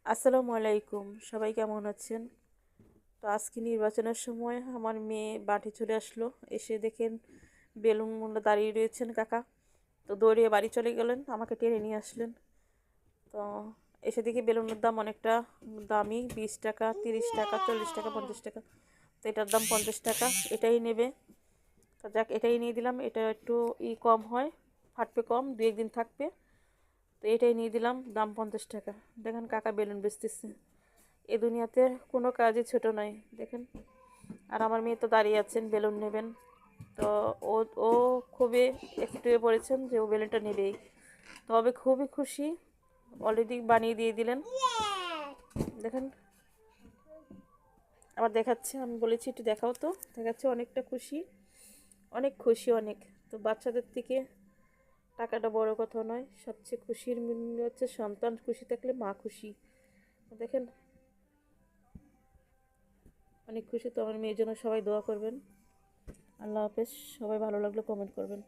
আসসালামু আলাইকুম, সবাই কেমন আছেন? তো আজকে নির্বাচনের সময় আমার মেয়ে বাড়ি চলে আসলো। এসে দেখেন বেলুন মূল্য দাঁড়িয়ে রয়েছেন কাকা। তো দৌড়িয়ে বাড়ি চলে গেলেন, আমাকে টেনে নিয়ে আসলেন। তো এসে দেখি বেলুনের দাম অনেকটা দামি, 20 টাকা, 30 টাকা, 40 টাকা, 50 টাকা। তো এটার দাম 50 টাকা, এটাই নেবে। তো যাক, এটাই নিয়ে দিলাম। এটা একটু কম হয়, ফাটবে কম, 2-1 দিন থাকবে। তো এটাই নিয়ে দিলাম, দাম 50 টাকা। দেখেন কাকা বেলুন বেচতেছে। এ দুনিয়াতে কোনো কাজই ছোট নয়, দেখেন। আর আমার মেয়ে তো দাঁড়িয়ে আছেন, বেলুন নেবেন। তো ও ও খুবই এক্সপ্রেস পড়েছেন যে ও বেলুনটা নেবেই। তবে খুবই খুশি, অলরেডি বানিয়ে দিয়ে দিলেন। দেখেন, আবার দেখাচ্ছে, আমি বলেছি একটু দেখাও, তো দেখাচ্ছে। অনেকটা খুশি, অনেক খুশি, অনেক। তো বাচ্চাদের থেকে টাকাটা বড় কথা নয়, সবচেয়ে খুশির মূল্য হচ্ছে সন্তান খুশি থাকলে মা খুশি। দেখেন, অনেক খুশি। তো আমার মেয়ের জন্য সবাই দোয়া করবেন। আল্লাহ হাফেজ। সবাই ভালো লাগলে কমেন্ট করবেন।